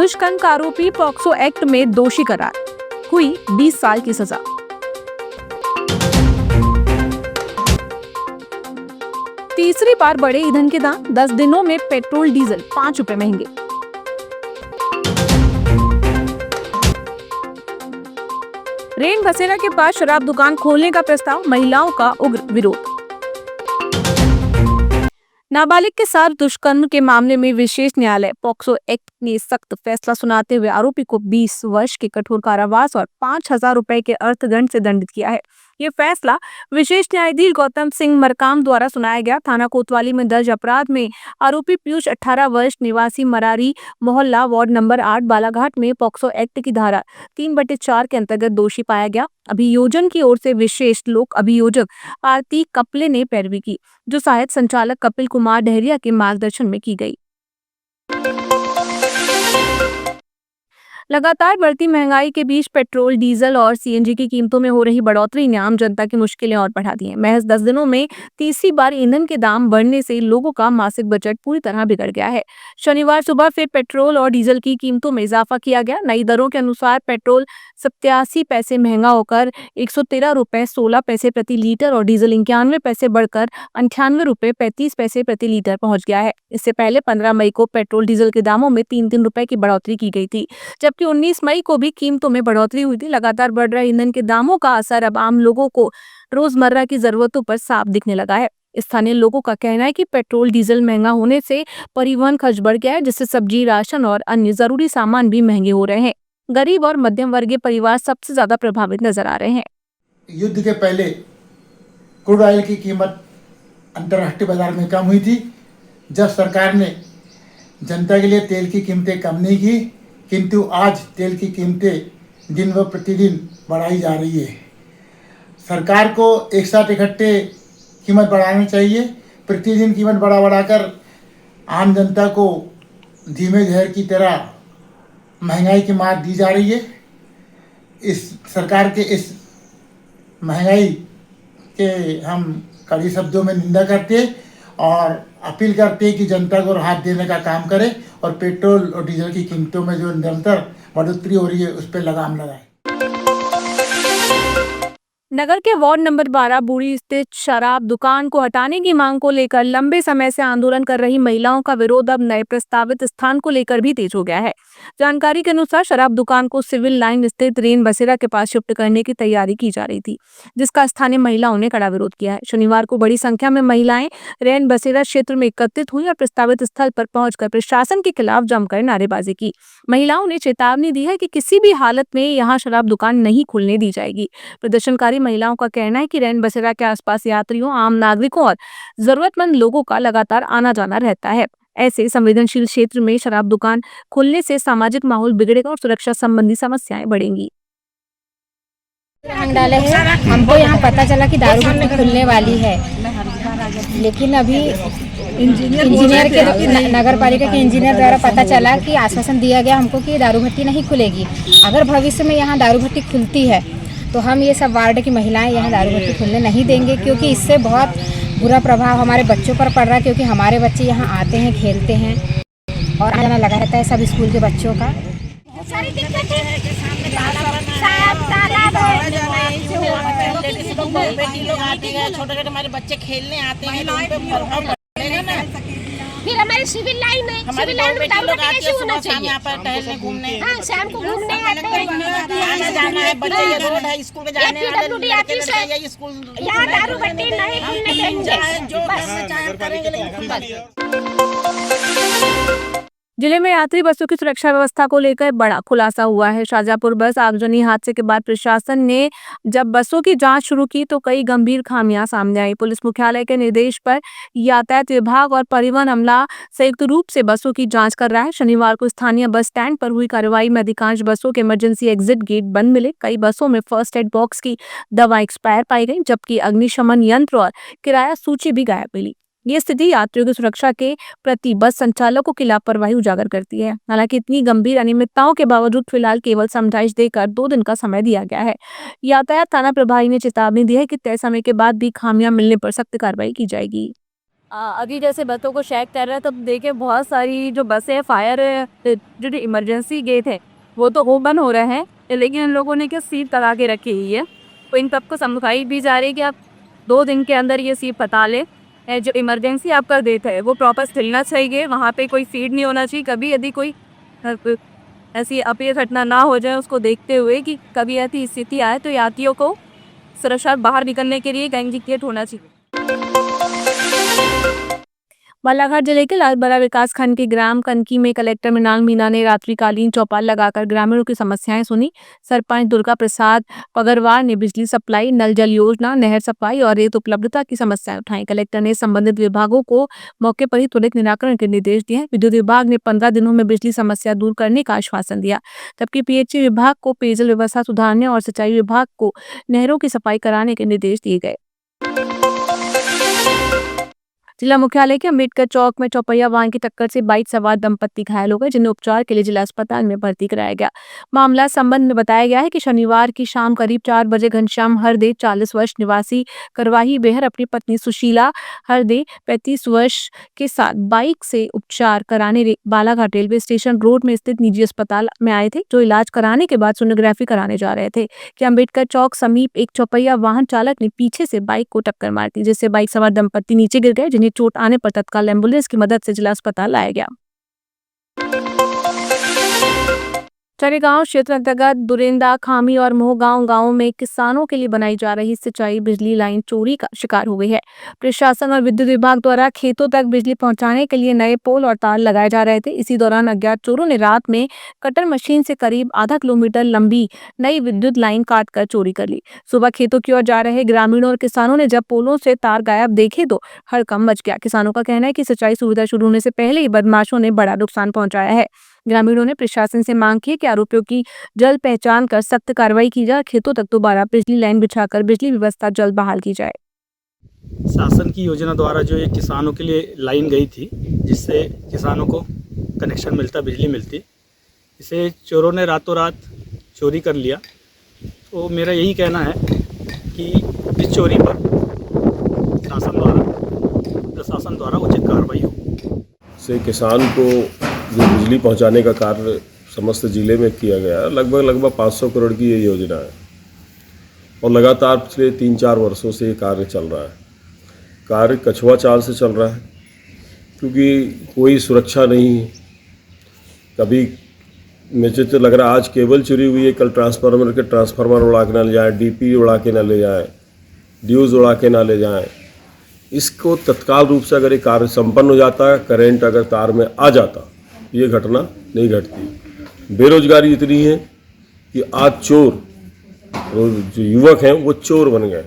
दुष्कर्म का आरोपी पॉक्सो एक्ट में दोषी करार, हुई 20 साल की सजा। तीसरी बार बढ़े ईंधन के दाम, 10 दिनों में पेट्रोल डीजल 5 रुपए महंगे। रेन बसेरा के पास शराब दुकान खोलने का प्रस्ताव, महिलाओं का उग्र विरोध। नाबालिग के साथ दुष्कर्म के मामले में विशेष न्यायालय पॉक्सो एक्ट ने सख्त फैसला सुनाते हुए आरोपी को 20 वर्ष के कठोर कारावास और 5,000 रुपए के अर्थदंड से दंडित किया है। ये फैसला विशेष न्यायाधीश गौतम सिंह मरकाम द्वारा सुनाया गया। थाना कोतवाली में दर्ज अपराध में आरोपी पीयूष 18 वर्ष निवासी मरारी मोहल्ला वार्ड नंबर 8 बालाघाट में पॉक्सो एक्ट की धारा 3/4 के अंतर्गत दोषी पाया गया। अभियोजन की ओर से विशेष लोक अभियोजक आरती कपले ने पैरवी की, जो सहायक संचालक कपिल कुमार डहरिया के मार्गदर्शन में की गई। लगातार बढ़ती महंगाई के बीच पेट्रोल, डीजल और सीएनजी की कीमतों में हो रही बढ़ोतरी ने आम जनता की मुश्किलें और बढ़ा दी हैं। महज 10 दिनों में तीसरी बार ईंधन के दाम बढ़ने से लोगों का मासिक बजट पूरी तरह बिगड़ गया है। शनिवार सुबह फिर पेट्रोल और डीजल की कीमतों में इजाफा किया गया। नई दरों के अनुसार पेट्रोल 87 पैसे महंगा होकर 113 रुपए 16 पैसे प्रति लीटर और डीजल 91 पैसे बढ़कर 98 रुपए 35 पैसे प्रति लीटर पहुंच गया है। इससे पहले 15 मई को पेट्रोल डीजल के दामों में 3-3 रुपए की बढ़ोतरी की गई थी, जबकि 19 मई को भी कीमतों में बढ़ोतरी हुई थी। लगातार बढ़ रहे ईंधन के दामों का असर अब आम लोगों को रोजमर्रा की जरूरतों पर साफ दिखने लगा है। स्थानीय लोगों का कहना है कि पेट्रोल डीजल महंगा होने से परिवहन खर्च बढ़ गया है, जिससे सब्जी, राशन और अन्य जरूरी सामान भी महंगे हो रहे हैं। गरीब और मध्यम वर्गीय परिवार सबसे ज्यादा प्रभावित नजर आ रहे हैं। युद्ध के पहले क्रूड ऑयल की कीमत अंतर्राष्ट्रीय बाजार में कम हुई थी। जब सरकार ने जनता के लिए तेल की कीमतें कम नहीं की, किंतु आज तेल की कीमतें दिन व प्रतिदिन बढ़ाई जा रही है। सरकार को एक साथ इकट्ठे कीमत बढ़ानी चाहिए। प्रतिदिन कीमत बढ़ाकर आम जनता को धीमे जहर की तरह महंगाई की मार दी जा रही है। इस सरकार के इस महंगाई के हम कड़ी शब्दों में निंदा करते हैं और अपील करते हैं कि जनता को राहत देने का काम करे और पेट्रोल और डीजल की कीमतों में जो निरंतर बढ़ोतरी हो रही है उस पर लगाम लगाए। नगर के वार्ड नंबर 12 बूढ़ी स्थित शराब दुकान को हटाने की मांग को लेकर लंबे समय से आंदोलन कर रही महिलाओं का विरोध अब नए प्रस्तावित स्थान को लेकर भी तेज हो गया है। जानकारी के अनुसार शराब दुकान को सिविल लाइन स्थित रेन बसेरा के पास शिफ्ट करने की तैयारी की जा रही थी, जिसका स्थानीय महिलाओं ने कड़ा विरोध किया है। शनिवार को बड़ी संख्या में महिलाएं रेन बसेरा क्षेत्र में एकत्रित हुई और प्रस्तावित स्थल पर पहुंचकर प्रशासन के खिलाफ जमकर नारेबाजी की। महिलाओं ने चेतावनी दी है कि किसी भी हालत में यहाँ शराब दुकान नहीं खुलने दी जाएगी। प्रदर्शनकारी महिलाओं का कहना है कि रैन बसेरा के आसपास यात्रियों, आम नागरिकों और जरूरतमंद लोगों का लगातार आना जाना रहता है। ऐसे संवेदनशील क्षेत्र में शराब दुकान खुलने से सामाजिक माहौल बिगड़ेगा और सुरक्षा संबंधी समस्याएं बढ़ेंगी। हमको यहाँ पता चला कि दारू भट्टी खुलने वाली है, लेकिन अभी इंजीनियर के नगर पालिका के इंजीनियर द्वारा पता चला कि आश्वासन दिया गया हमको कि दारू भट्टी नहीं खुलेगी। अगर भविष्य में यहाँ दारू भट्टी खुलती है तो हम ये सब वार्ड की महिलाएं यहाँ दारू भट्टी खुलने नहीं देंगे, क्योंकि इससे बहुत बुरा प्रभाव हमारे बच्चों पर पड़ रहा है। क्योंकि हमारे बच्चे यहाँ आते हैं, खेलते हैं और आना लगा रहता है सब स्कूल के बच्चों का। छोटे-छोटे हमारे बच्चे खेलने आते हैं, फिर हमारी सिविल लाइन है, सिविल लाइन में दारू भट्टी कैसे होना चाहिए? यहाँ पर टहलने घूमने, हाँ शाम को घूमने आते हैं, आना जाना है, बच्चे ये रोड है, स्कूल में जाने वाले स्कूल, यहाँ दारू भट्टी नहीं खुलने देंगे। जो करना चाहे करेंगे, लेकिन जिले में यात्री बसों की सुरक्षा व्यवस्था को लेकर बड़ा खुलासा हुआ है। शाहजहांपुर बस आगजनी हादसे के बाद प्रशासन ने जब बसों की जांच शुरू की तो कई गंभीर खामियां सामने आई। पुलिस मुख्यालय के निर्देश पर यातायात विभाग और परिवहन अमला संयुक्त रूप से बसों की जांच कर रहा है। शनिवार को स्थानीय बस स्टैंड पर हुई कार्रवाई में अधिकांश बसों के इमरजेंसी एग्जिट गेट बंद मिले। कई बसों में फर्स्ट एड बॉक्स की दवा एक्सपायर पाई गई, जबकि अग्निशमन यंत्र और किराया सूची भी गायब मिली। ये स्थिति यात्रियों की सुरक्षा के प्रति बस संचालकों की लापरवाही उजागर करती है। हालांकि इतनी गंभीर अनियमितताओं के बावजूद फिलहाल केवल समझाइश देकर 2 दिन का समय दिया गया है। यातायात थाना प्रभारी ने चेतावनी दी है कि तय समय के बाद भी खामियां मिलने पर सख्त कार्रवाई की जाएगी। अभी जैसे बसों को चेक कर रहा है, तब देखे बहुत सारी जो बसें हैं, फायर जो इमरजेंसी गेट है वो तो ओपन हो रहे हैं, लेकिन इन लोगों ने क्या सीट लगा के रखी हुई है। तो इन सबको समझाई भी जा रही है कि आप 2 दिन के अंदर ये सीट बता लें। जो इमरजेंसी आपका गेट है वो प्रॉपर सिलना चाहिए, वहाँ पे कोई सीट नहीं होना चाहिए। कभी यदि कोई ऐसी अप्रिय घटना ना हो जाए, उसको देखते हुए कि कभी ऐसी स्थिति आए तो यात्रियों को सुरक्षा बाहर निकलने के लिए इंडिकेट होना चाहिए। बालाघाट जिले के लालबरा विकास खंड के ग्राम कनकी में कलेक्टर मृणाल मीणा ने रात्रिकालीन चौपाल लगाकर ग्रामीणों की समस्याएं सुनी। सरपंच दुर्गा प्रसाद पगरवार ने बिजली सप्लाई, नल जल योजना, नहर सफाई और रेत उपलब्धता की समस्याएं उठाई। कलेक्टर ने संबंधित विभागों को मौके पर ही त्वरित निराकरण के निर्देश दिए। विद्युत विभाग ने 15 दिनों में बिजली समस्या दूर करने का आश्वासन दिया, जबकि पीएचई विभाग को पेयजल व्यवस्था सुधारने और सिंचाई विभाग को नहरों की सफाई कराने के निर्देश दिए गए। जिला मुख्यालय के अम्बेडकर चौक में चौपहिया वाहन की टक्कर से बाइक सवार दंपत्ति घायल हो गए, जिन्हें उपचार के लिए जिला अस्पताल में भर्ती कराया गया। मामला संबंध में बताया गया है कि शनिवार की शाम करीब 4 बजे घनश्याम हरदे 40 वर्ष निवासी करवाही बेहर अपनी पत्नी सुशीला हरदे 35 वर्ष के साथ बाइक से उपचार कराने बालाघाट रेलवे स्टेशन रोड में स्थित निजी अस्पताल में आए थे, जो इलाज कराने के बाद सोनोग्राफी कराने जा रहे थे कि अम्बेडकर चौक समीप एक चौपहिया वाहन चालक ने पीछे से बाइक को टक्कर मार दी, जिससे बाइक सवार दंपत्ति नीचे गिर गए, जिन्हें चोट आने पर तत्काल एम्बुलेंस की मदद से जिला अस्पताल लाया गया। चरेगांव क्षेत्र अंतर्गत दुरेंदा, खामी और मोहगांव गांवों में किसानों के लिए बनाई जा रही सिंचाई बिजली लाइन चोरी का शिकार हो गई है। प्रशासन और विद्युत विभाग द्वारा खेतों तक बिजली पहुंचाने के लिए नए पोल और तार लगाए जा रहे थे। इसी दौरान अज्ञात चोरों ने रात में कटर मशीन से करीब आधा किलोमीटर लंबी नई विद्युत लाइन काटकर चोरी कर ली। सुबह खेतों की ओर जा रहे ग्रामीणों और किसानों ने जब पोलों से तार गायब देखे तो हड़कंप मच गया। किसानों का कहना है कि सिंचाई सुविधा शुरू होने से पहले ही बदमाशों ने बड़ा नुकसान पहुंचाया है। ग्रामीणों ने प्रशासन से मांग की कि आरोपियों की जल्द पहचान कर सख्त कार्रवाई की जाए, खेतों तक दोबारा बिजली लाइन बिछाकर बिजली व्यवस्था जल्द बहाल की जाए। शासन की योजना द्वारा जो ये किसानों के लिए लाइन गई थी, जिससे किसानों को कनेक्शन मिलता, बिजली मिलती, इसे चोरों ने रातों रात चोरी कर लिया। तो मेरा यही कहना है कि इस चोरी पर प्रशासन द्वारा उचित कार्रवाई हो। से किसान को जो बिजली पहुंचाने का कार्य समस्त जिले में किया गया है। लगभग 500 करोड़ की ये योजना है और लगातार पिछले 3-4 वर्षों से ये कार्य चल रहा है। कार्य कछुआ चाल से चल रहा है, क्योंकि कोई सुरक्षा नहीं। कभी मुझे तो लग रहा है आज केबल चोरी हुई है, कल ट्रांसफार्मर उड़ा के ना ले जाएँ, डीपी उड़ा के ना ले जाएँ, ड्यूज उड़ा के ना ले जाएँ। इसको तत्काल रूप से अगर ये कार्य संपन्न हो जाता, करंट अगर तार में आ जाता, ये घटना नहीं घटती। बेरोजगारी इतनी है कि आज चोर, जो युवक हैं वो चोर बन गए।